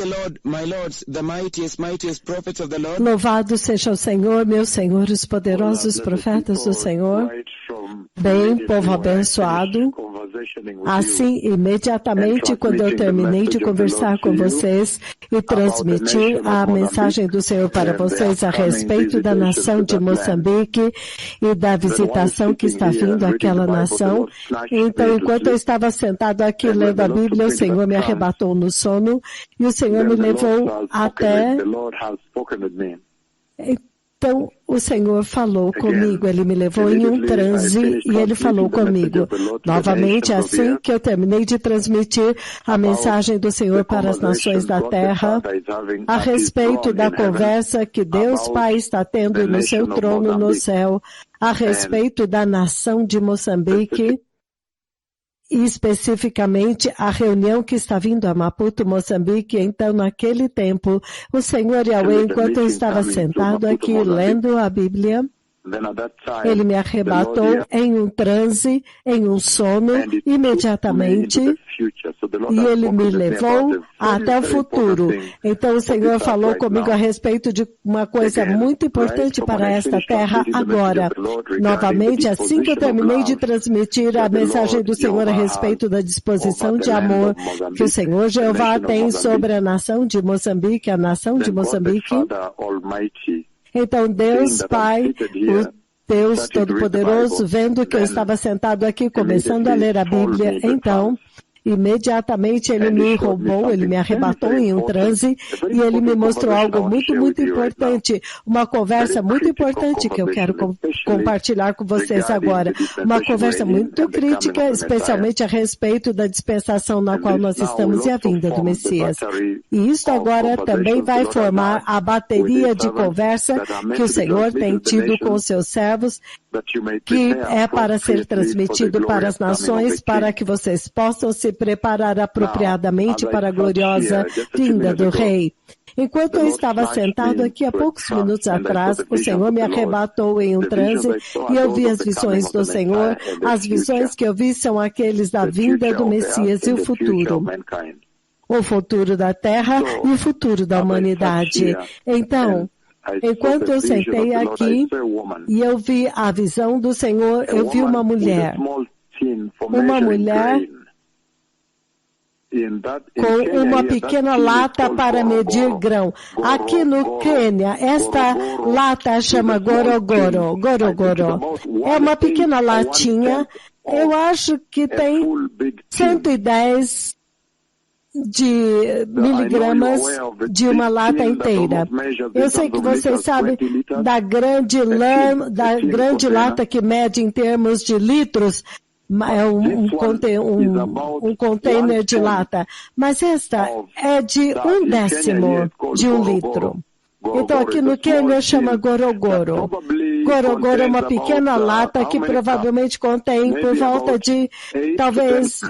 the Lord, my lords, the mightiest prophets of the Lord. Louvado seja o Senhor, meu Senhor, os poderosos profetas do Senhor. Bem, povo abençoado. Assim, imediatamente, quando eu terminei de conversar com vocês e transmitir a mensagem do Senhor para vocês a respeito da nação de Moçambique e da visitação que está vindo àquela nação, então, enquanto eu estava sentado aqui lendo a Bíblia, o Senhor me arrebatou no sono e o Senhor me levou até... Então, o Senhor falou comigo, Ele me levou em um transe e Ele falou comigo. Novamente, assim que eu terminei de transmitir a mensagem do Senhor para as nações da terra, a respeito da conversa que Deus Pai está tendo no seu trono no céu, a respeito da nação de Moçambique, e especificamente a reunião que está vindo a Maputo, Moçambique. Então, naquele tempo, o Senhor Yahweh, enquanto eu estava sentado aqui lendo a Bíblia, Ele me arrebatou em um transe, em um sono, imediatamente, e Ele me levou até o futuro. Então o Senhor falou comigo a respeito de uma coisa muito importante para esta terra agora. Novamente, assim que eu terminei de transmitir a mensagem do Senhor a respeito da disposição de amor que o Senhor Jeová tem sobre a nação de Moçambique, a nação de Moçambique, então Deus Pai, o Deus Todo-Poderoso, vendo que eu estava sentado aqui começando a ler a Bíblia, então, imediatamente Ele me roubou, Ele me arrebatou em um transe e Ele me mostrou algo muito, muito importante, uma conversa muito importante que eu quero compartilhar com vocês agora. Uma conversa muito crítica, especialmente a respeito da dispensação na qual nós estamos e a vinda do Messias. E isso agora também vai formar a bateria de conversa que o Senhor tem tido com os seus servos, que é para ser transmitido para as nações, para que vocês possam se preparar apropriadamente para a gloriosa vinda do Rei. Enquanto eu estava sentado aqui há poucos minutos atrás, o Senhor me arrebatou em um transe e eu vi as visões do Senhor. As visões que eu vi são aqueles da vinda do Messias e o futuro. O futuro da terra e o futuro da humanidade. Então, enquanto eu sentei aqui e eu vi a visão do Senhor, eu vi uma mulher com uma pequena lata para medir grão. Aqui no Quênia, esta lata chama gorogoro. É uma pequena latinha, eu acho que tem 110 de miligramas de uma lata inteira. Eu sei que vocês sabem da grande lata que mede em termos de litros, é um container de lata, mas esta é de 1/10 de 1 litro. Então aqui no Quênia chama gorogoro. Gorogoro é uma pequena lata que provavelmente contém por volta de talvez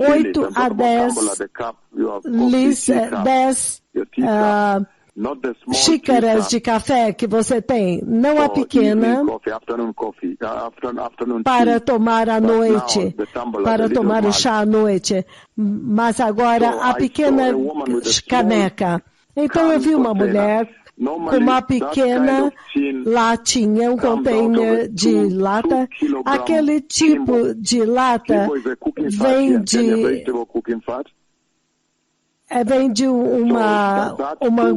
8 a 10 xícaras de café que você tem, não a pequena, para tomar à noite, para tomar o chá à noite, mas agora a pequena caneca. Então eu vi uma mulher com uma pequena latinha, um container de lata. Aquele tipo de lata vem de uma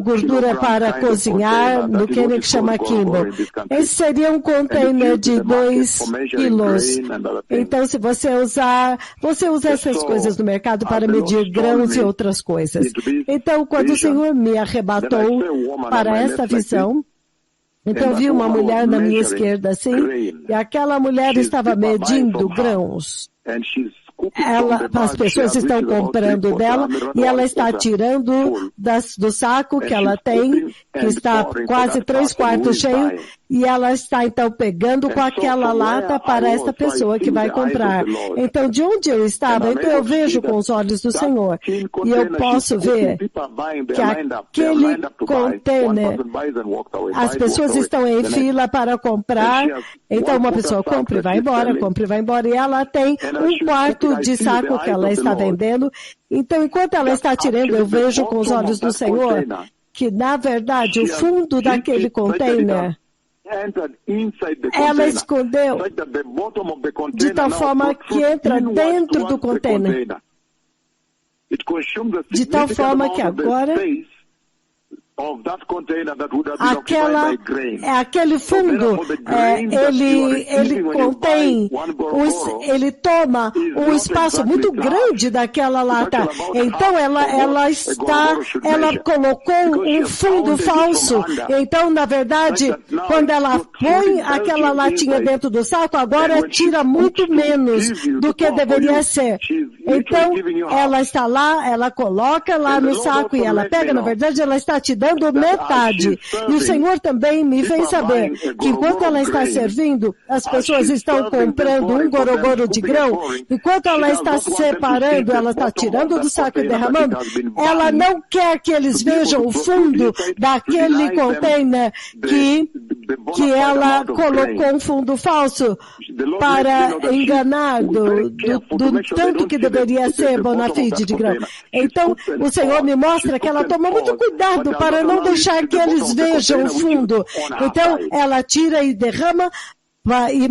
gordura para cozinhar, no Quênia que chama kimbo. Esse seria um container de 2 quilos. Então, se você usa essas coisas no mercado para medir grãos e outras coisas. Então, quando o Senhor me arrebatou para essa visão, então eu vi uma mulher na minha esquerda assim, e aquela mulher estava medindo grãos. As pessoas estão comprando dela e ela está tirando do saco que ela tem, que está quase 3/4 cheio, E ela está, então, pegando com aquela lata para esta pessoa que vai comprar. Então, de onde eu estava, então eu vejo com os olhos do Senhor. E eu posso ver que aquele container, as pessoas estão em fila para comprar. Então, uma pessoa compra e vai embora, compra e vai embora. E ela tem um quarto de saco que ela está vendendo. Então, enquanto ela está tirando, eu vejo com os olhos do Senhor que, na verdade, o fundo daquele container, ela escondeu de tal forma que entra dentro do container. De tal forma que agora aquele fundo, ele contém, ele toma um espaço muito grande daquela lata. Então ela colocou um fundo falso. Então, na verdade, quando ela põe aquela latinha dentro do saco, agora tira muito menos do que deveria ser. Então, ela está lá, ela coloca lá no saco e ela pega, na verdade, ela está te dando metade. E o Senhor também me fez saber que enquanto ela está servindo, as pessoas estão comprando um gorogoro de grão, enquanto ela está separando, ela está tirando do saco e derramando, ela não quer que eles vejam o fundo daquele container que ela colocou um fundo falso para enganar do tanto que deveria ser bona fide de grão. Então, o Senhor me mostra que ela toma muito cuidado para não deixar que eles vejam o fundo. Então, ela tira e derrama,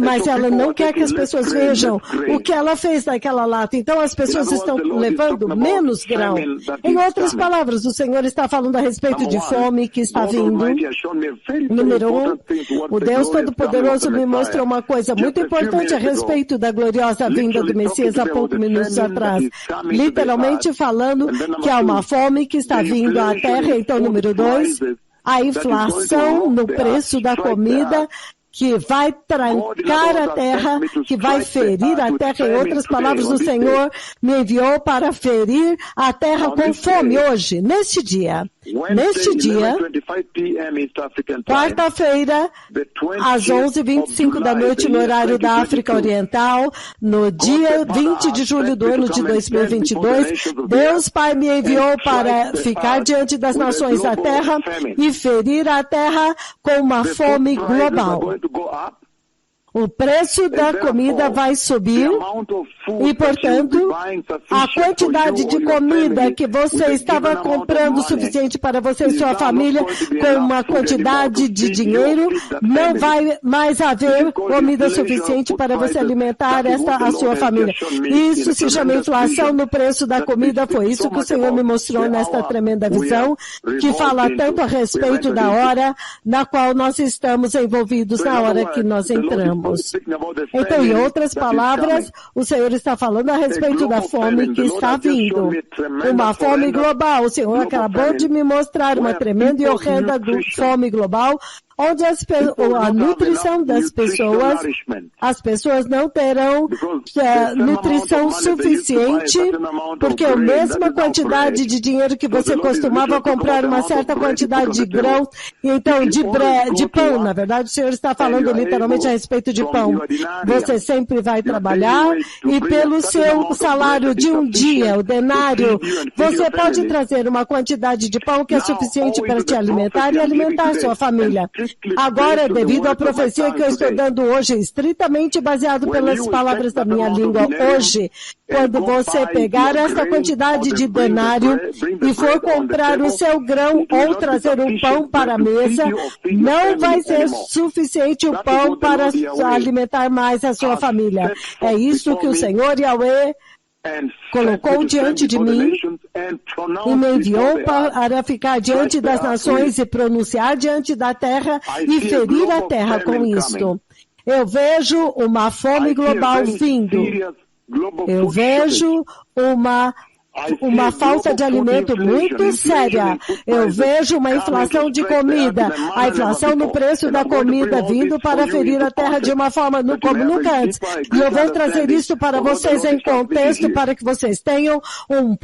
mas ela não quer que as pessoas vejam o que ela fez naquela lata. Então, as pessoas estão levando menos grão. Em outras palavras, o Senhor está falando a respeito de fome que está vindo. Número 1, o Deus Todo-Poderoso me mostrou uma coisa muito importante a respeito da gloriosa vinda do Messias há poucos minutos atrás. Literalmente falando que há uma fome que está vindo à terra. Então, número 2, a inflação no preço da comida que vai trancar a terra, que vai ferir a terra. Em outras palavras, o Senhor me enviou para ferir a terra com fome hoje, neste dia. Neste dia, quarta-feira, às 11h25 da noite, no horário da África Oriental, no dia 20 de julho do ano de 2022, Deus Pai me enviou para ficar diante das nações da terra e ferir a terra com uma fome global. O preço da comida vai subir e, portanto, a quantidade de comida que você estava comprando suficiente para você e sua família com uma quantidade de dinheiro, não vai mais haver comida suficiente para você alimentar a sua família. Isso se chama inflação no preço da comida. Foi isso que o Senhor me mostrou nesta tremenda visão, que fala tanto a respeito da hora na qual nós estamos envolvidos, na hora que nós entramos. Então, em outras palavras, o Senhor está falando a respeito da fome que está vindo. Uma fome global. O Senhor acabou de me mostrar uma tremenda e horrenda fome global, onde a nutrição das pessoas, as pessoas não terão nutrição suficiente, porque a mesma quantidade de dinheiro que você costumava comprar uma certa quantidade de grãos, então de pão, na verdade o Senhor está falando literalmente a respeito de pão. Você sempre vai trabalhar e pelo seu salário de um dia, o denário, você pode trazer uma quantidade de pão que é suficiente para te alimentar e alimentar sua família. Agora, devido à profecia que eu estou dando hoje, estritamente baseado pelas palavras da minha língua hoje, quando você pegar essa quantidade de denário e for comprar o seu grão ou trazer um pão para a mesa, não vai ser suficiente o pão para alimentar mais a sua família. É isso que o Senhor Yahweh colocou diante de mim e me enviou para ficar diante das nações e pronunciar diante da terra e ferir a terra com isto. Eu vejo uma fome global vindo. Eu vejo uma uma falta de alimento muito séria. Eu vejo uma inflação de comida, a inflação no preço da comida vindo para ferir a terra de uma forma como nunca antes. E eu vou trazer isso para vocês em contexto, para que vocês tenham um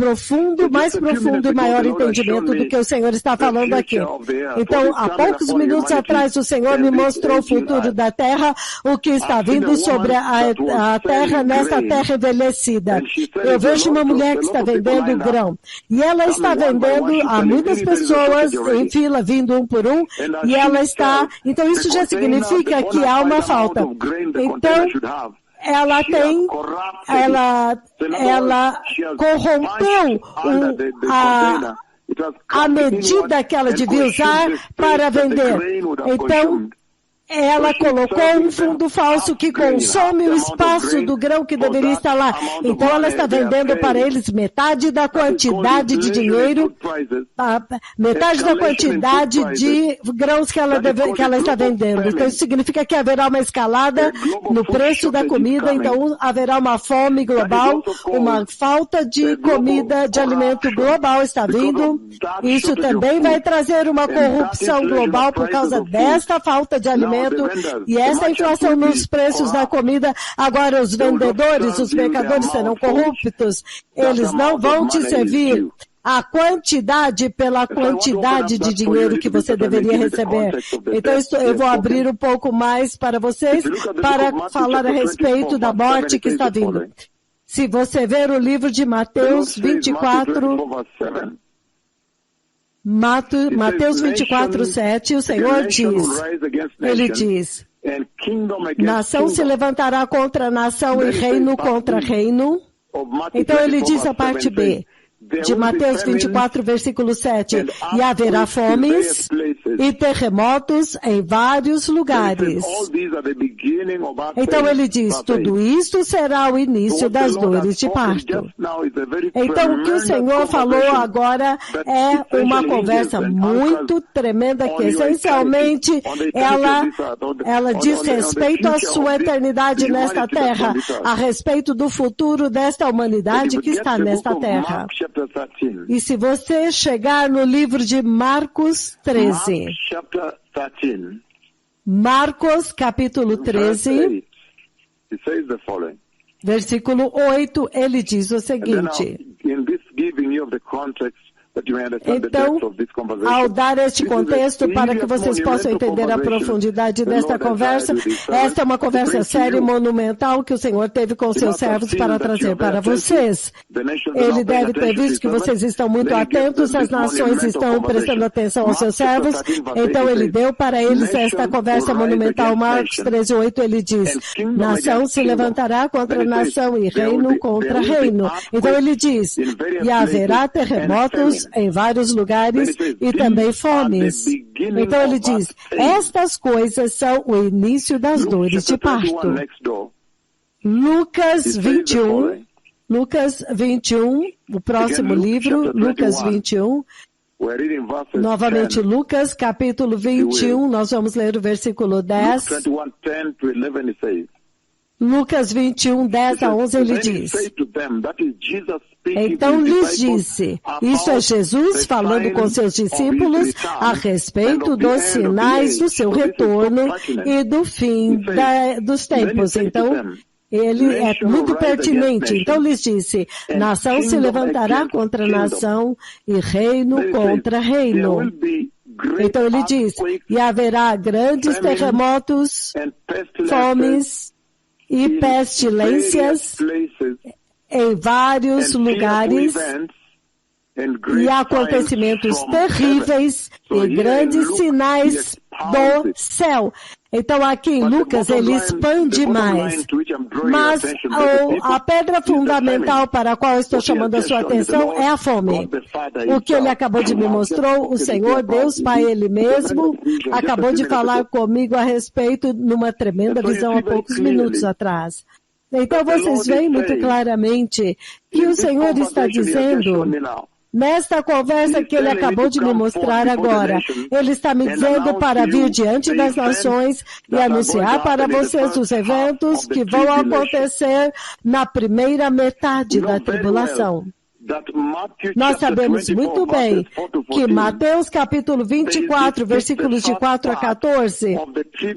mais profundo e maior entendimento do que o Senhor está falando aqui. Então, há poucos minutos atrás, o Senhor me mostrou o futuro da terra, o que está vindo sobre a terra, nesta terra envelhecida. Eu vejo uma mulher que está vendendo grão. E ela está vendendo a muitas pessoas em fila, vindo um por um, e ela está... Então, isso já significa que há uma falta. Então, ela corrompeu a medida que ela devia usar para vender. Então, ela colocou um fundo falso que consome o espaço do grão que deveria estar lá. Então, ela está vendendo para eles metade da quantidade de dinheiro, metade da quantidade de grãos que ela está vendendo. Então, isso significa que haverá uma escalada no preço da comida, então haverá uma fome global, uma falta de comida, de alimento global está vindo. Isso também vai trazer uma corrupção global por causa desta falta de alimento. E essa inflação nos preços da comida, agora os vendedores, os mercadores serão corruptos, eles não vão te servir a quantidade pela quantidade de dinheiro que você deveria receber. Então eu vou abrir um pouco mais para vocês, para falar a respeito da morte que está vindo. Se você ver o livro de Mateus 24... Mateus 24, 7, o Senhor diz, ele diz, nação se levantará contra nação e reino contra reino. Então ele diz a parte B de Mateus 24, versículo 7, e haverá fomes e terremotos em vários lugares. Então ele diz, tudo isto será o início das dores de parto. Então o que o Senhor falou agora é uma conversa muito tremenda que essencialmente ela diz respeito à sua eternidade nesta terra, a respeito do futuro desta humanidade que está nesta terra. E se você chegar no livro de Marcos 13, Marcos capítulo 13, versículo 8, ele diz o seguinte. Então, ao dar este contexto para que vocês possam entender a profundidade desta conversa, esta é uma conversa séria e monumental que o Senhor teve com seus servos para trazer para vocês. Ele deve ter visto que vocês estão muito atentos, as nações estão prestando atenção aos seus servos, então ele deu para eles esta conversa monumental. Marcos 13:8, ele diz, nação se levantará contra nação e reino contra reino. Então ele diz, e haverá terremotos em vários lugares e também fomes. Então ele diz, estas coisas são o início das dores de parto. Lucas 21, o próximo livro, Lucas 21, novamente Lucas capítulo 21, nós vamos ler o versículo 10. Lucas 21, 10 a 11, ele diz, então lhes disse, isso é Jesus falando com seus discípulos a respeito dos sinais do seu retorno e do fim dos tempos. Então, ele é muito pertinente. Então lhes disse, nação se levantará contra nação e reino contra reino. Então ele diz, e haverá grandes terremotos, fomes e pestilências em vários lugares e acontecimentos terríveis e grandes sinais do céu. Então aqui em Lucas ele expande mais, mas a pedra fundamental para a qual eu estou chamando a sua atenção é a fome. O que ele acabou de me mostrar, o Senhor Deus Pai, Ele mesmo, acabou de falar comigo a respeito numa tremenda visão há poucos minutos atrás. Então vocês veem muito claramente que o Senhor está dizendo, nesta conversa que ele acabou de me mostrar agora, ele está me dizendo para vir diante das nações e anunciar para vocês os eventos que vão acontecer na primeira metade da tribulação. Nós sabemos muito bem que Mateus capítulo 24, versículos de 4 a 14,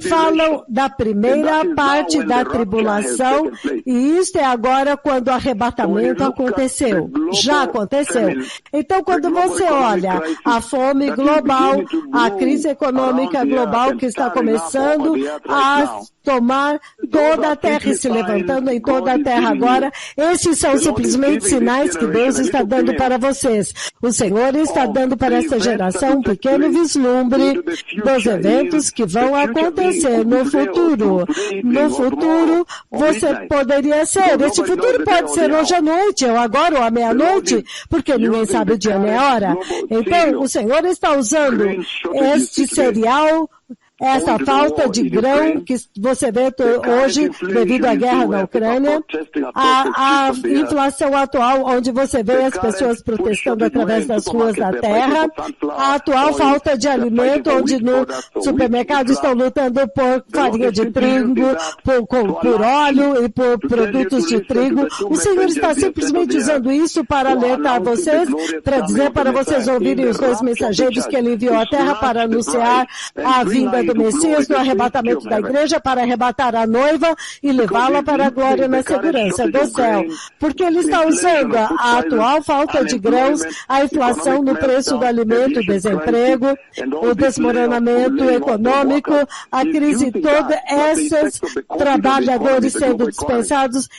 falam da primeira parte da tribulação, e isto é agora quando o arrebatamento aconteceu. Já aconteceu. Então, quando você olha a fome global, a crise econômica global que está começando a tomar toda a terra e se levantando em toda a terra agora, esses são simplesmente sinais que Deus está dando para vocês. O Senhor está dando para esta geração um pequeno vislumbre dos eventos que vão acontecer no futuro. No futuro, você poderia ser. Esse futuro pode ser hoje à noite, ou agora, ou à meia-noite, porque ninguém sabe o dia nem a hora. Então, o Senhor está usando este cereal, essa falta de grão que você vê hoje devido à guerra na Ucrânia, a inflação atual, onde você vê as pessoas protestando através das ruas da terra, a atual falta de alimento, onde no supermercado estão lutando por farinha de trigo, por óleo e por produtos de trigo. O Senhor está simplesmente usando isso para alertar vocês, para dizer para vocês ouvirem os dois mensageiros que Ele enviou à terra para anunciar a vinda do Messias no arrebatamento da igreja, para arrebatar a noiva e levá-la para a glória na segurança do céu. Porque Ele está usando a atual falta de grãos, a inflação no preço do alimento, o desemprego, o desmoronamento econômico, a crise toda, esses trabalhadores sendo dispensados,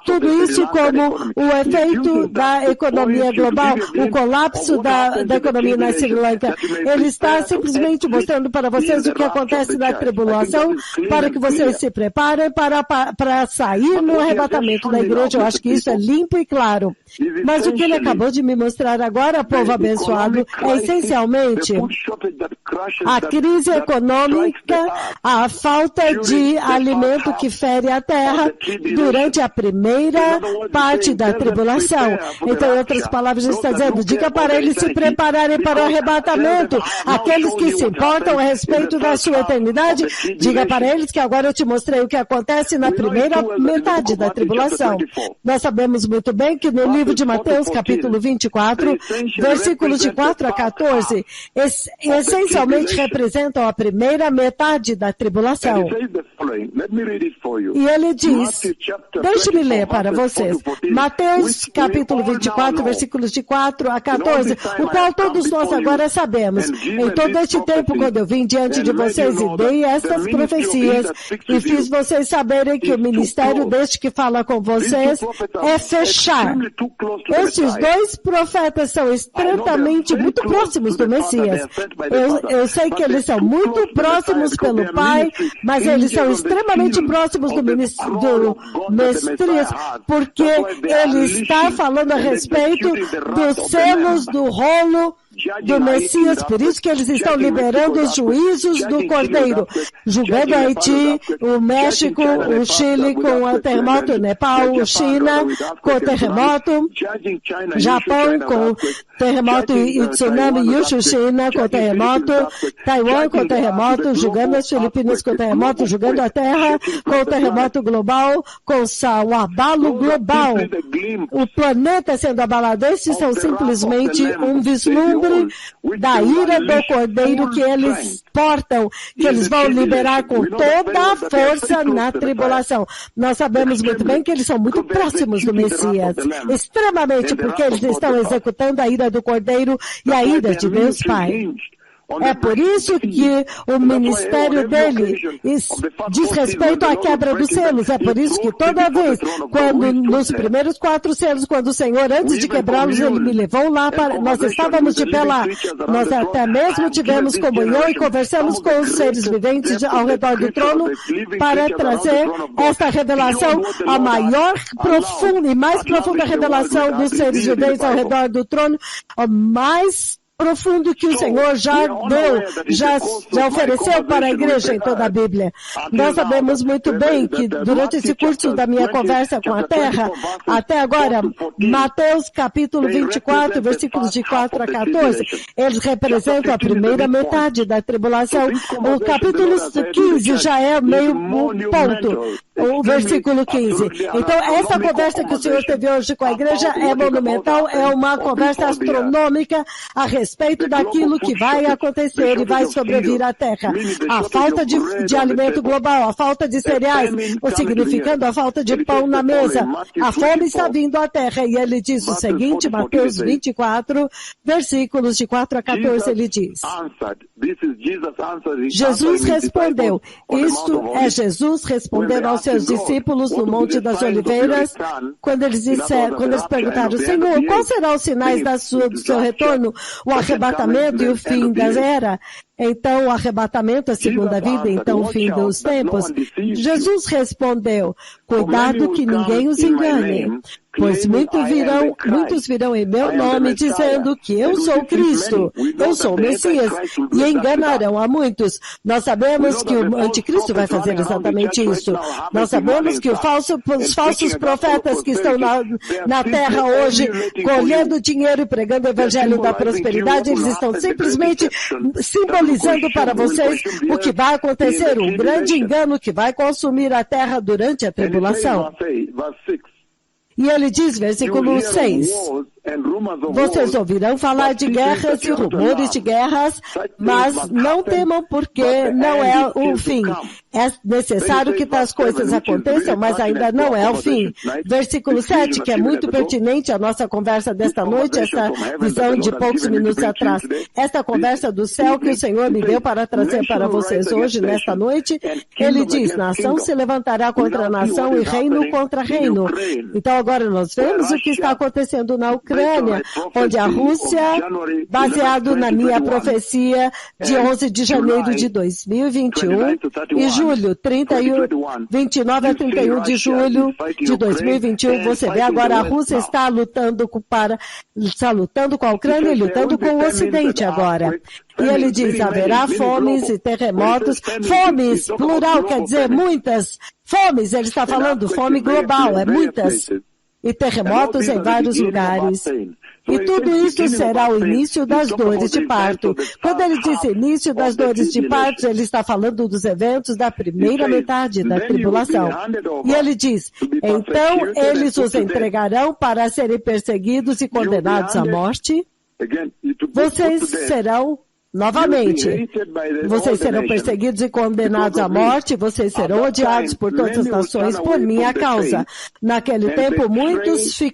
tudo isso como o efeito da economia global, o colapso da economia na Sri Lanka. Ele está simplesmente mostrando para vocês o que acontece na tribulação, para que vocês se preparem para sair no arrebatamento da igreja. Eu acho que isso é limpo e claro. Mas o que ele acabou de me mostrar agora, povo abençoado, é essencialmente a crise econômica, a falta de alimento que fere a terra durante a primeira parte da tribulação. Então, em outras palavras, ele está dizendo, diga para eles se prepararem para o arrebatamento. Aqueles que se importam a respeito da sua eternidade, diga para eles que agora eu te mostrei o que acontece na primeira metade da tribulação. Nós sabemos muito bem que no livro de Mateus, capítulo 24, versículos de 4 a 14, essencialmente representam a primeira metade da tribulação. E ele diz, deixe-me ler para vocês, Mateus, capítulo 24, versículos de 4 a 14, o qual todos nós agora sabemos. Em todo este tempo, quando eu vim diante de vocês e dei estas profecias, e fiz vocês saberem que o ministério deste que fala com vocês é fechar. Estes dois profetas são estreitamente muito próximos do Messias. Eu sei que eles são muito próximos pelo Pai, mas eles são extremamente próximos do Messias, porque ele está falando a respeito dos selos do rolo do Messias, por isso que eles estão liberando os juízos do Cordeiro, julgando Haiti, o México, o Chile com o terremoto, o Nepal, o China com o terremoto, Japão com o terremoto e tsunami, Yushu, China com o terremoto, Taiwan com o terremoto, julgando as Filipinas com o terremoto, julgando a Terra com o terremoto global, com o abalo global. O planeta sendo abalado, esses são simplesmente um vislumbre da ira do Cordeiro que eles portam, que eles vão liberar com toda a força na tribulação. Nós sabemos muito bem que eles são muito próximos do Messias, extremamente, porque eles estão executando a ira do Cordeiro e a ira de Deus Pai. É por isso que o ministério dele diz respeito à quebra dos selos. É por isso que toda vez, quando nos primeiros 4 selos, quando o Senhor, antes de quebrá-los, ele me levou lá para... Nós estávamos de pé lá. Nós até mesmo tivemos comunhão e conversamos com os seres viventes ao redor do trono para trazer esta revelação, a maior, profunda e mais profunda revelação dos seres viventes ao redor do trono, a mais profundo que o Senhor já deu, já ofereceu para a igreja em toda a Bíblia. Nós sabemos muito bem que durante esse curso da minha conversa com a terra, até agora, Mateus capítulo 24, versículos de 4 a 14, eles representam a primeira metade da tribulação. O capítulo 15 já é meio ponto, o versículo 15. Então, essa conversa que o Senhor teve hoje com a igreja é monumental, é uma conversa astronômica a respeito daquilo que vai acontecer e vai sobrevir à terra. A falta de alimento global, a falta de cereais, significando a falta de pão na mesa. A fome está vindo à terra. E ele diz o seguinte, Mateus 24, versículos de 4 a 14, ele diz: Jesus respondeu. Isto é Jesus respondendo aos seus discípulos no Monte das Oliveiras, quando eles perguntaram, Senhor, quais serão os sinais do seu retorno, o arrebatamento e o fim da era? Então, o arrebatamento, a segunda vida, então o fim dos tempos. Jesus respondeu, cuidado que ninguém os engane, pois muitos virão em meu nome dizendo que eu sou Cristo, eu sou o Messias, e enganarão a muitos. Nós sabemos que o anticristo vai fazer exatamente isso. Nós sabemos que os falsos profetas que estão na terra hoje, colhendo dinheiro e pregando o evangelho da prosperidade, eles estão simplesmente simbolizando para vocês o que vai acontecer, um grande engano que vai consumir a terra durante a tribulação. E ele diz, versículo 6, vocês ouvirão falar de guerras e rumores de guerras, mas não temam porque não é o fim. É necessário que tais coisas aconteçam, mas ainda não é o fim. Versículo 7, que é muito pertinente à nossa conversa desta noite, essa visão de poucos minutos atrás. Esta conversa do céu que o Senhor me deu para trazer para vocês hoje, nesta noite, ele diz, nação se levantará contra nação e reino contra reino. Então agora nós vemos o que está acontecendo na Ucrânia, onde a Rússia, baseado na minha profecia de 11 de janeiro de 2021, e julho, 29 a 31 de julho de 2021, você vê agora a Rússia está lutando com a Ucrânia e lutando com o Ocidente agora. E ele diz, haverá fomes e terremotos, fomes, plural, quer dizer muitas, fomes, ele está falando fome global, é muitas. E terremotos em vários lugares. E tudo isso será o início das dores de parto. Quando ele diz início das dores de parto, ele está falando dos eventos da primeira metade da tribulação. E ele diz, então eles os entregarão para serem perseguidos e condenados à morte. Vocês serão novamente, vocês serão perseguidos e condenados à morte, vocês serão odiados por todas as nações por minha causa. Naquele tempo, muitos se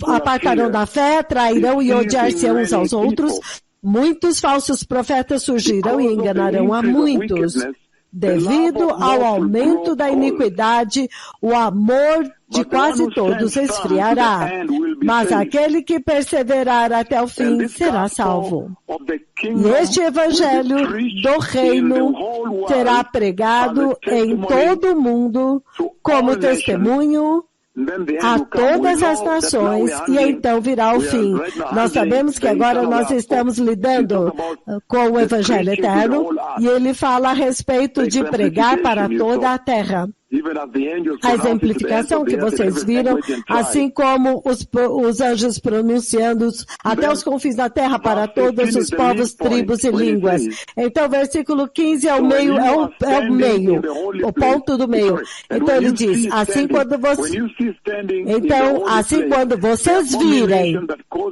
apartarão da fé, trairão e odiar-se uns aos outros. Muitos falsos profetas surgirão e enganarão a muitos. Devido ao aumento da iniquidade, o amor de quase todos esfriará, mas aquele que perseverar até o fim será salvo. E este evangelho do reino será pregado em todo o mundo como testemunho a todas as nações, e então virá o fim. Nós sabemos que agora nós estamos lidando com o Evangelho Eterno, e ele fala a respeito de pregar para toda a terra. A exemplificação que vocês viram, assim como os anjos pronunciando até os confins da terra para todos os povos, tribos e línguas. Então, versículo 15 é o meio, o ponto do meio. Então ele diz, assim quando vocês virem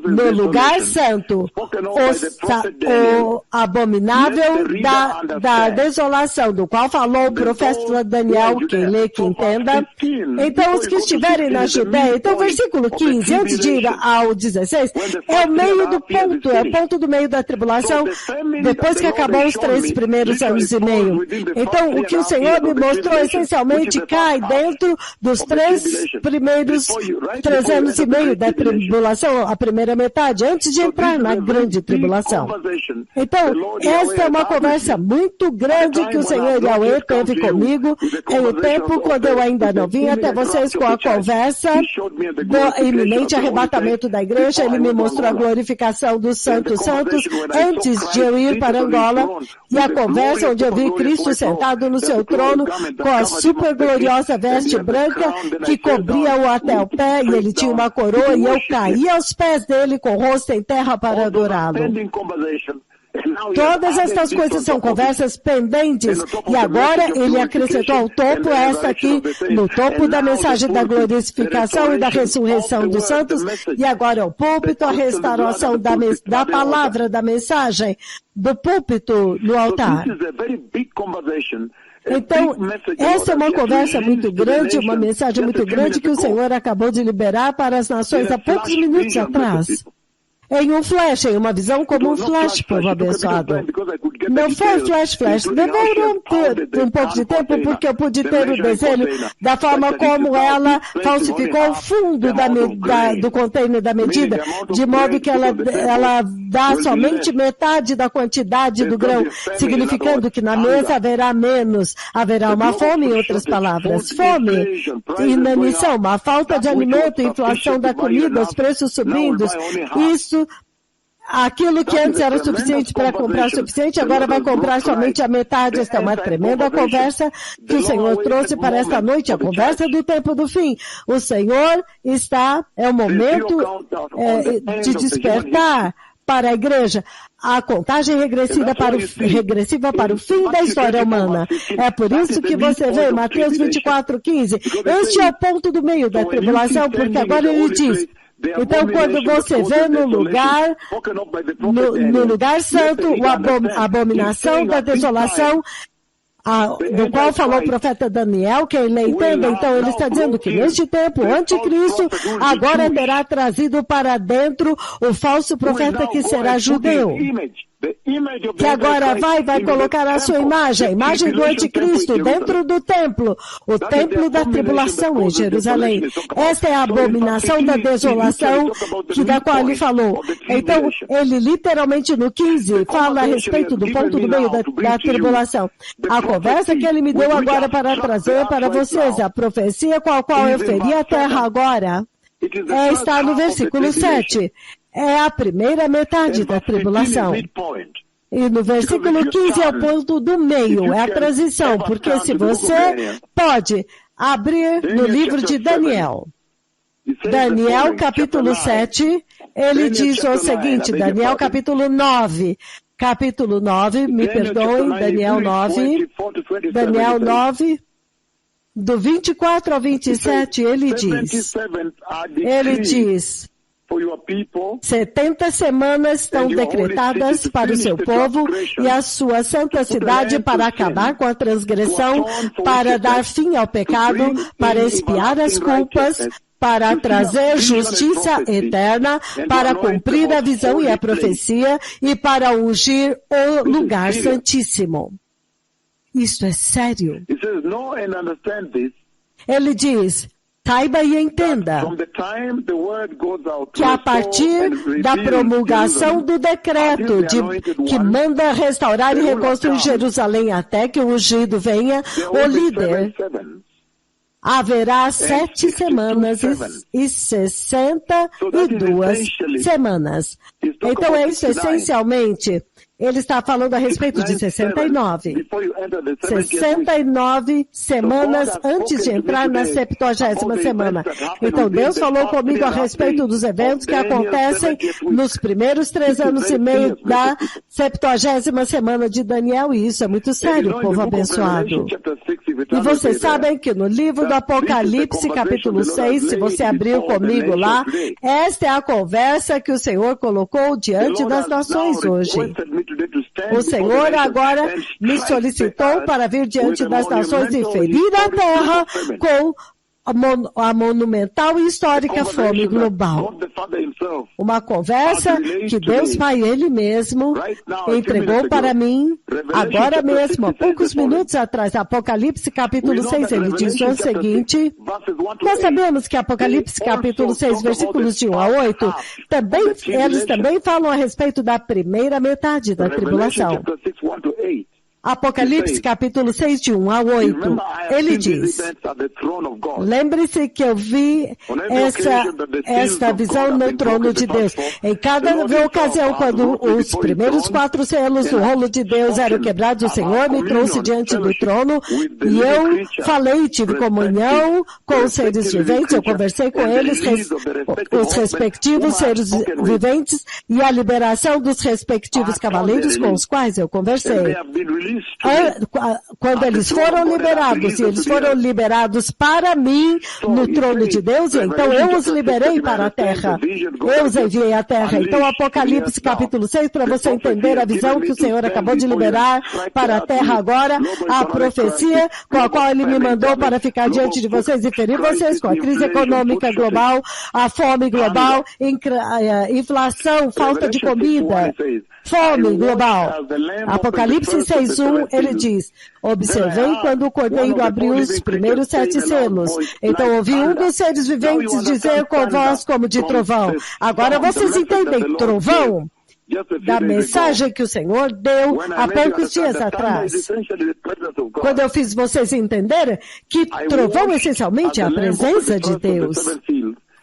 no lugar santo o abominável da desolação, do qual falou o profeta Daniel, que entenda. Então, os que estiverem na Judéia, então, versículo 15, antes de ir ao 16, é o meio do ponto, é o ponto do meio da tribulação, depois que acabou os 3 primeiros anos e meio. Então, o que o Senhor me mostrou, essencialmente, cai dentro dos 3 primeiros 3 anos e meio da tribulação, a primeira metade, antes de entrar na grande tribulação. Então, esta é uma conversa muito grande que o Senhor Yahweh teve comigo em um tempo tempo, quando eu ainda não vim até vocês com a conversa do iminente arrebatamento da igreja, ele me mostrou a glorificação dos santos antes de eu ir para Angola, e a conversa onde eu vi Cristo sentado no seu trono com a super gloriosa veste branca que cobria-o até o pé, e ele tinha uma coroa, e eu caí aos pés dele com o rosto em terra para adorá-lo. Todas estas coisas são conversas pendentes, e agora ele acrescentou ao topo esta aqui, no topo da mensagem da glorificação e da ressurreição dos santos, e agora o púlpito, a restauração da palavra, da mensagem, do púlpito no altar. Então, essa é uma conversa muito grande, uma mensagem muito grande que o Senhor acabou de liberar para as nações há poucos minutos atrás. Em um flash, em uma visão como um flash, povo abençoado. Não foi flash. Demorou um pouco de tempo porque eu pude ter o desenho da forma como ela falsificou o fundo do container da medida, de modo que ela dá somente metade da quantidade do grão, significando que na mesa haverá menos, haverá uma fome, em outras palavras. Fome, inanição, uma falta de alimento, inflação da comida, os preços subindo, isso. Aquilo que antes era suficiente para comprar suficiente, agora vai comprar somente a metade. Esta é uma tremenda conversa que o Senhor trouxe para esta noite, a conversa do tempo do fim. O Senhor é o momento de despertar para a igreja. A contagem regressiva para o fim da história humana. É por isso que você vê Mateus 24:15. Este é o ponto do meio da tribulação, porque agora ele diz... Então, quando você vê no lugar santo, a abominação da desolação, do qual falou o profeta Daniel, que ele entenda, então ele está dizendo que neste tempo, o anticristo agora terá trazido para dentro o falso profeta que será judeu. Que agora vai colocar a sua imagem, a imagem do anticristo dentro do templo, o templo da tribulação em Jerusalém. Esta é a abominação da desolação da qual ele falou. Então, ele literalmente no 15 fala a respeito do ponto do meio da tribulação. A conversa que ele me deu agora para trazer para vocês, a profecia com a qual eu feri a terra agora, está no versículo 7. É a primeira metade da tribulação. E no versículo 15 é o ponto do meio, é a transição, porque se você pode abrir no livro de Daniel, capítulo 7, ele diz o seguinte, Daniel capítulo 9, me perdoem, Daniel 9, do 24 ao 27, ele diz, 70 semanas estão decretadas para o seu povo e a sua santa cidade para acabar com a transgressão, para dar fim ao pecado, para expiar as culpas, para trazer justiça eterna, para cumprir a visão e a profecia e para ungir o lugar santíssimo. Isso é sério. Ele diz, saiba e entenda que a partir da promulgação do decreto que manda restaurar e reconstruir Jerusalém até que o ungido venha, o líder, haverá 7 semanas e 62 semanas. Então é isso essencialmente. Ele está falando a respeito de 69. 69 semanas antes de entrar na 70ª semana. Então Deus falou comigo a respeito dos eventos que acontecem nos primeiros 3 anos e meio da 70ª semana de Daniel, e isso é muito sério, povo abençoado. E vocês sabem que no livro do Apocalipse, capítulo 6, se você abriu comigo lá, esta é a conversa que o Senhor colocou diante das nações hoje. O Senhor agora me solicitou para vir diante das nações e ferir a terra com a monumental e histórica fome global. Uma conversa que Deus Pai, Ele mesmo, entregou para mim, agora mesmo, há poucos minutos atrás, Apocalipse capítulo 6, ele diz o seguinte, nós sabemos que Apocalipse capítulo 6, versículos de 1 a 8, eles também falam a respeito da primeira metade da tribulação. Apocalipse capítulo 6, de 1 a 8. Ele diz, lembre-se que eu vi esta visão no trono de Deus. Em cada ocasião, quando os primeiros 4 selos do rolo de Deus eram quebrados, o Senhor me trouxe diante do trono e eu falei, tive comunhão com os seres viventes, eu conversei com eles, os respectivos seres viventes e a liberação dos respectivos cavaleiros com os quais eu conversei. Quando eles foram liberados, e eles foram liberados para mim no trono de Deus, então eu os liberei para a terra. Eu os enviei à terra. Então, Apocalipse capítulo 6, para você entender a visão que o Senhor acabou de liberar para a terra agora, a profecia com a qual Ele me mandou para ficar diante de vocês e ferir vocês com a crise econômica global, a fome global, inflação, falta de comida, fome global. Apocalipse 6:1, ele diz, observei quando o Cordeiro abriu os primeiros 7 selos. Então ouvi um dos seres viventes dizer com voz como de trovão. Agora vocês entendem trovão? Da mensagem que o Senhor deu há poucos dias atrás. Quando eu fiz vocês entenderem que trovão essencialmente é a presença de Deus.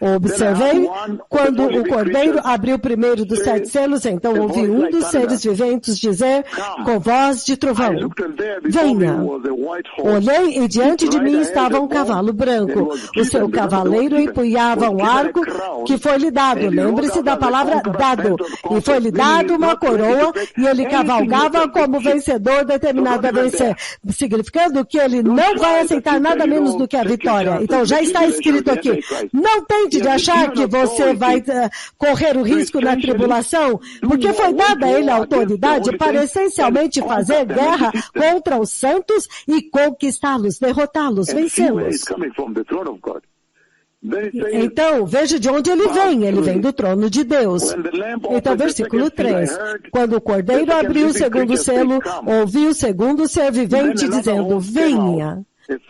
Observei quando o Cordeiro abriu o primeiro dos 7 selos, então ouvi um dos seres viventes dizer com voz de trovão, venha. Olhei e diante de mim estava um cavalo branco. O seu cavaleiro empunhava um arco que foi lhe dado. Lembre-se da palavra dado. E foi lhe dado uma coroa e ele cavalgava como vencedor determinado a vencer. Significando que ele não vai aceitar nada menos do que a vitória. Então já está escrito aqui. Não tem de achar que você vai correr o risco na tribulação, porque foi dada a ele a autoridade para essencialmente fazer guerra contra os santos e conquistá-los, derrotá-los, vencê-los. Então, veja de onde ele vem do trono de Deus. Então, versículo 3, quando o Cordeiro abriu o segundo selo, ouvi o segundo ser vivente dizendo, venha.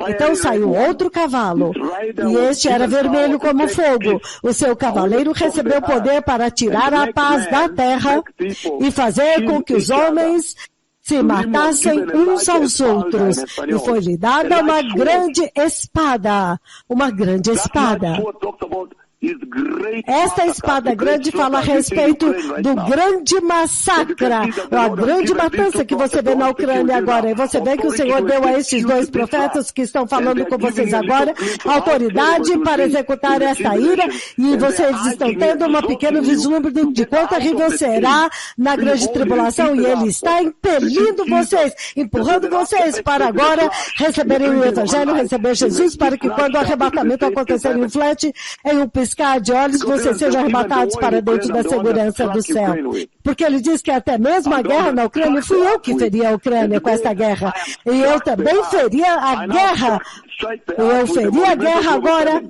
Então saiu outro cavalo, e este era vermelho como fogo. O seu cavaleiro recebeu poder para tirar a paz da terra e fazer com que os homens se matassem uns aos outros. E foi-lhe dada uma grande espada. Uma grande espada. Esta espada grande fala a respeito do grande massacre, a grande matança que você vê na Ucrânia agora. E você vê que o Senhor deu a esses 2 profetas que estão falando com vocês agora autoridade para executar esta ira. E vocês estão tendo uma pequena vislumbre de quão terrível será na grande tribulação. E Ele está impelindo vocês, empurrando vocês para agora receberem o Evangelho, receber Jesus, para que quando o arrebatamento acontecer em um flash, em um piscar de olhos, vocês sejam arrebatados para dentro da segurança do céu. Porque ele diz que até mesmo a guerra na Ucrânia, fui eu que feri a Ucrânia com esta guerra. E eu também feria a guerra. Eu feri a guerra agora,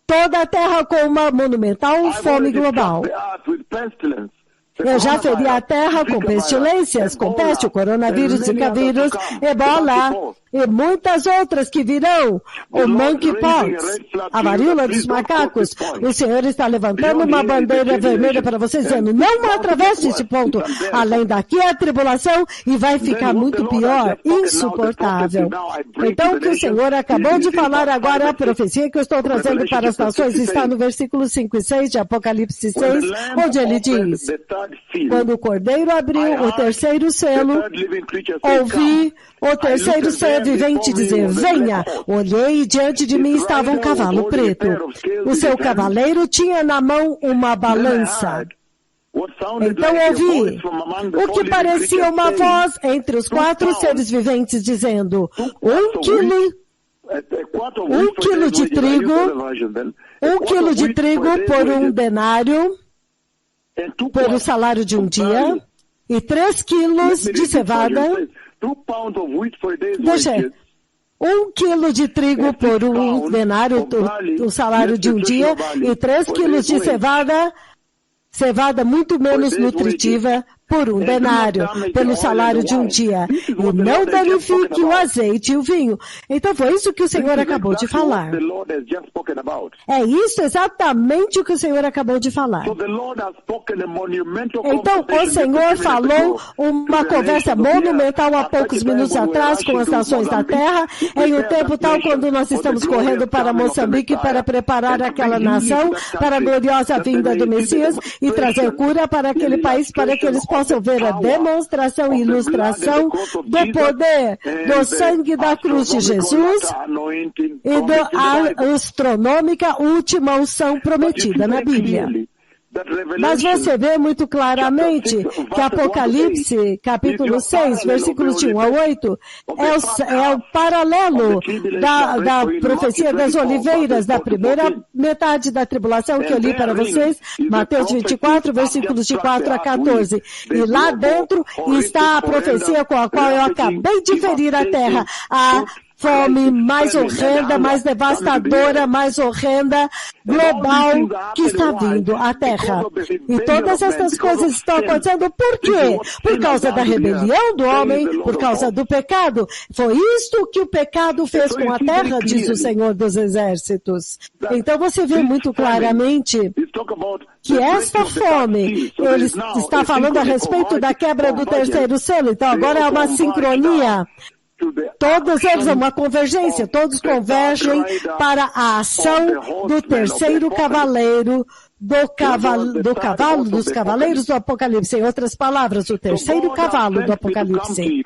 toda a terra com uma monumental fome global. Eu já feri a terra com pestilências, com peste, o coronavírus, Zika vírus, ebola e muitas outras que virão, o monkeypox, a varíola dos macacos. O Senhor está levantando uma bandeira vermelha para vocês, dizendo, não atravesse esse ponto, além daqui a tribulação, e vai ficar muito pior, insuportável. Então, o que o Senhor acabou de falar agora, a profecia que eu estou trazendo para as nações, está no versículo 5 e 6 de Apocalipse 6, onde ele diz, quando o Cordeiro abriu o terceiro selo, ouvi o terceiro ser vivente dizer, venha. Olhei e diante de mim estava um cavalo preto. O seu cavaleiro tinha na mão uma balança. Então ouvi o que parecia uma voz entre os 4 seres viventes dizendo, 1 quilo de trigo, 1 quilo de trigo por 1 denário, por o salário de um dia, e 3 quilos de cevada. Deixa, 1 quilo de trigo por 1 denário, o salário de um dia, e 3 quilos de cevada muito menos nutritiva por um denário, pelo salário de um dia, e não danifique o azeite e o vinho. Então foi isso que o Senhor acabou de falar. É isso exatamente o que o Senhor acabou de falar. Então o Senhor falou uma conversa monumental há poucos minutos atrás com as nações da terra, em um tempo tal quando nós estamos correndo para Moçambique para preparar aquela nação para a gloriosa vinda do Messias e trazer cura para aquele país, para que eles possam ver a demonstração e ilustração do poder do sangue da cruz de Jesus e da astronômica última unção prometida na Bíblia. Mas você vê muito claramente que Apocalipse, capítulo 6, versículos de 1 a 8, é o paralelo da profecia das oliveiras, da primeira metade da tribulação que eu li para vocês, Mateus 24, versículos de 4 a 14. E lá dentro está a profecia com a qual eu acabei de ferir a terra, a fome mais horrenda, mais devastadora, mais horrenda, global, que está vindo à Terra. E todas essas coisas estão acontecendo por quê? Por causa da rebelião do homem, por causa do pecado. Foi isto que o pecado fez com a Terra, diz o Senhor dos Exércitos. Então você vê muito claramente que esta fome, ele está falando a respeito da quebra do terceiro selo, então agora é uma sincronia. Todos eles, é uma convergência, todos convergem para a ação do terceiro cavaleiro, dos cavaleiros do Apocalipse. Em outras palavras, o terceiro cavalo do Apocalipse.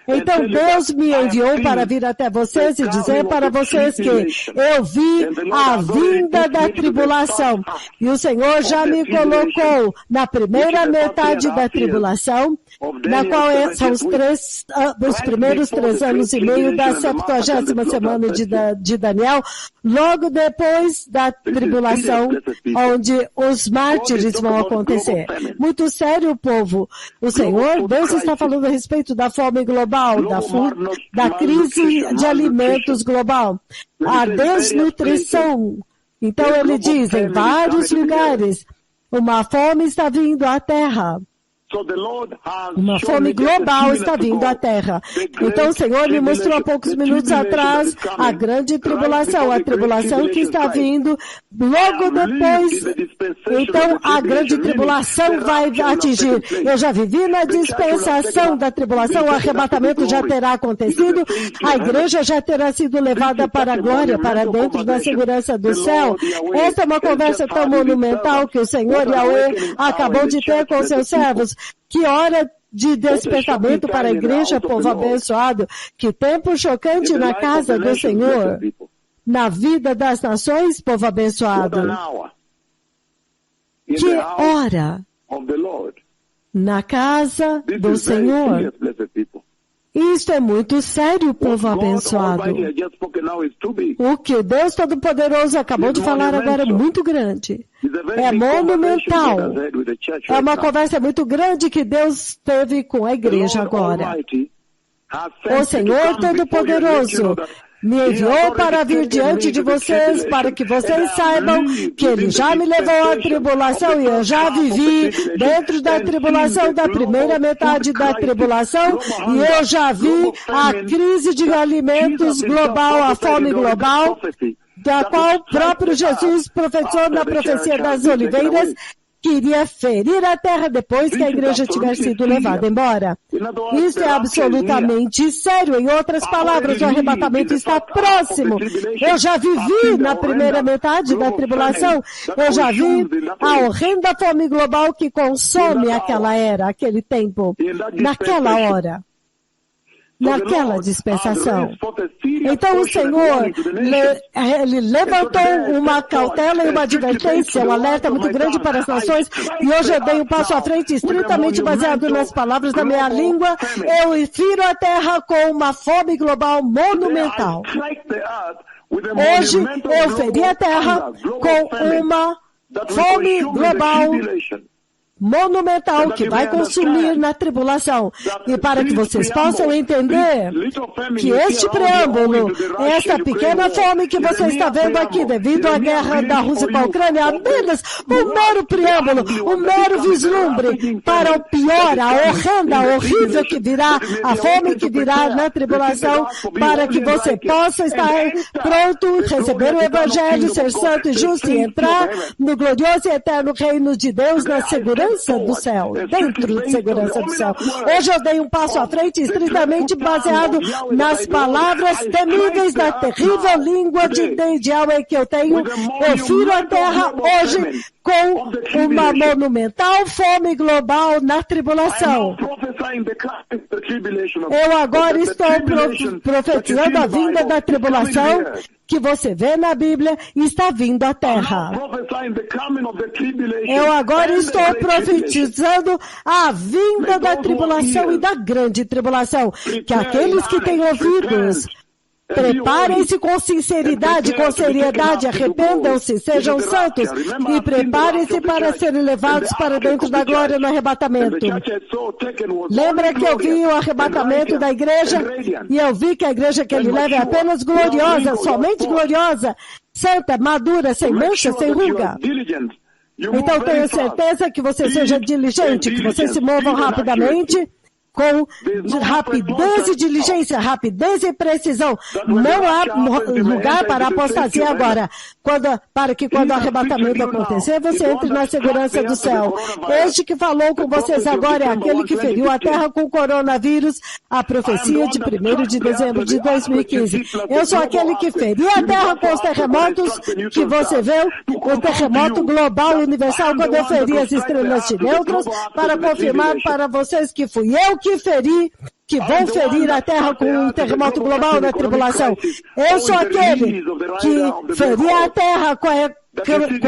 Então Deus me enviou para vir até vocês e dizer para vocês que eu vi a vinda da tribulação. E o Senhor já me colocou na primeira metade da tribulação, na qual são os primeiros 3 anos e meio da 70ª semana de Daniel, logo depois da tribulação, onde os mártires vão acontecer. Muito sério, povo. O Senhor, Deus está falando a respeito da fome global, da crise de alimentos global, a desnutrição. Então ele diz, em vários lugares, uma fome está vindo à terra. Uma fome global está vindo à Terra. Então o Senhor me mostrou há poucos minutos atrás a grande tribulação, a tribulação que está vindo logo depois. Então a grande tribulação vai atingir. Eu já vivi na dispensação da tribulação, o arrebatamento já terá acontecido, a igreja já terá sido levada para a glória, para dentro da segurança do céu. Essa é uma conversa tão monumental que o Senhor Yahweh acabou de ter com seus servos. Que hora de despertamento para a igreja, povo abençoado. Que tempo chocante na casa do Senhor. Na vida das nações, povo abençoado. Que hora na casa do Senhor. Isto é muito sério, povo abençoado. O que Deus Todo-Poderoso acabou de falar agora é muito grande. É monumental. É uma conversa muito grande que Deus teve com a igreja agora. O Senhor Todo-Poderoso me enviou para vir diante de vocês, para que vocês saibam que Ele já me levou à tribulação e eu já vivi dentro da tribulação, da primeira metade da tribulação, e eu já vi a crise de alimentos global, a fome global, da qual o próprio Jesus profetizou na profecia das oliveiras, que iria ferir a terra depois que a igreja tiver sido levada embora. Isso é absolutamente sério. Em outras palavras, o arrebatamento está próximo. Eu já vivi na primeira metade da tribulação, eu já vi a horrenda fome global que consome aquela era, aquele tempo, naquela hora. Naquela dispensação. Então o Senhor, Ele levantou uma cautela e uma advertência, um alerta muito grande para as nações, e hoje eu dei um passo à frente, estritamente baseado nas palavras da minha língua. Eu firo a terra com uma fome global monumental. Hoje eu feri a terra com uma fome global monumental que vai consumir na tribulação. E para que vocês possam entender que este preâmbulo, esta pequena fome que você está vendo aqui devido à guerra da Rússia com a Ucrânia, é apenas um mero preâmbulo, um mero vislumbre para o pior, a horrenda, a horrível que virá, a fome que virá na tribulação, para que você possa estar pronto, receber o Evangelho, ser santo e justo e entrar no glorioso e eterno reino de Deus na segurança do céu, dentro da segurança do céu. Hoje eu dei um passo à frente estritamente baseado nas palavras temíveis da terrível língua de Yahweh que eu tenho. Eu firo a terra hoje com uma monumental fome global na tribulação. Eu agora estou profetizando a vinda da tribulação que você vê na Bíblia e está vindo à terra. Eu agora estou profetizando a vinda da tribulação e da grande tribulação, que aqueles que têm ouvidos, preparem-se com sinceridade, com seriedade, arrependam-se, sejam santos e preparem-se para serem levados para dentro da glória no arrebatamento. Lembra que eu vi o arrebatamento da igreja e eu vi que a igreja que ele leva é apenas gloriosa, somente gloriosa, santa, madura, sem mancha, sem ruga. Então tenho certeza que você seja diligente, que você se mova rapidamente, com rapidez e diligência, rapidez e precisão. Não há lugar para apostasia agora, para que quando o arrebatamento acontecer, você entre na segurança do céu. Este que falou com vocês agora é aquele que feriu a terra com o coronavírus, a profecia de 1º de dezembro de 2015. Eu sou aquele que feriu a terra com os terremotos que você viu, o terremoto global universal, quando eu feri as estrelas de nêutrons, para confirmar para vocês que fui eu que feri, que vão ferir a terra com um terremoto global na tribulação. Eu sou aquele que feria a terra com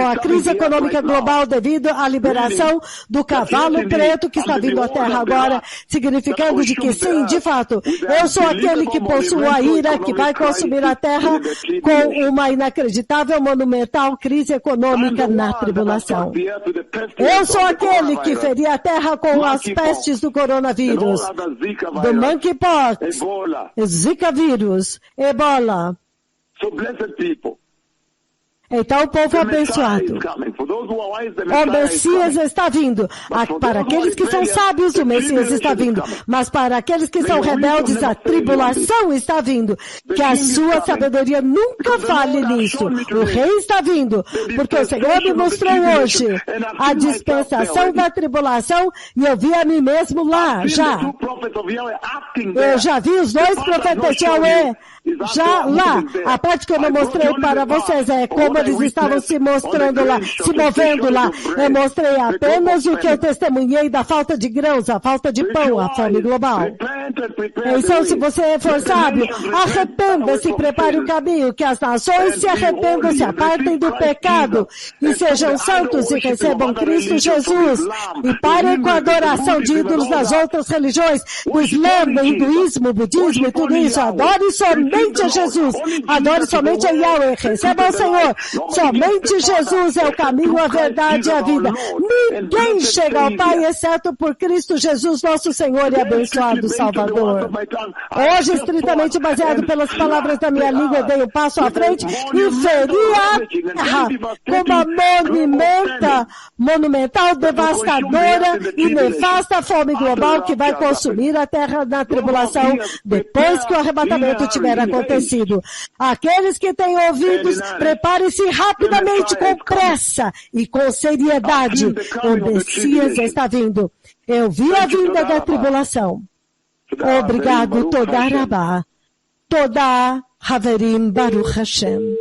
a crise econômica global devido à liberação do cavalo preto que está vindo à terra agora, significando de que sim, de fato, eu sou aquele que possui a ira que vai consumir a terra com uma inacreditável, monumental crise econômica na tribulação. Eu sou aquele que feria a terra com as pestes do coronavírus, do monkeypox, Zika vírus, Ebola. Então o povo abençoado. O Messias está vindo. Para aqueles que são sábios, o Messias está vindo. Mas para aqueles que são rebeldes, a tribulação está vindo. Que a sua sabedoria nunca fale nisso. O rei está vindo. Porque o Senhor me mostrou hoje a dispensação da tribulação e eu vi a mim mesmo lá, já. Eu já vi os 2 profetas de Yahweh. Já lá, a parte que eu não mostrei para vocês é como eles estavam se mostrando lá, se movendo lá. Eu mostrei apenas o que eu testemunhei da falta de grãos, a falta de pão, a fome global. Então, se você for sábio, arrependa-se, prepare o caminho, que as nações se arrependam, se apartem do pecado e sejam santos e recebam Cristo Jesus. E parem com a adoração de ídolos das outras religiões, do Islã, do hinduísmo, budismo e tudo isso. Adore somente a Jesus. Adore somente a Yahweh. Receba o Senhor. Somente Jesus é o caminho, a verdade e a vida. Ninguém chega ao Pai exceto por Cristo Jesus, nosso Senhor e abençoado Salvador. Hoje, estritamente baseado pelas palavras da minha língua, eu dei um passo à frente e feri a terra com uma monumental, devastadora e nefasta fome global que vai consumir a terra na tribulação depois que o arrebatamento tiver acontecido. Aqueles que têm ouvidos, preparem-se rapidamente, com pressa e com seriedade. O Messias está vindo. Eu vi a vinda da tribulação. Obrigado, Toda Rabá. Toda Haverim Baruch Hashem.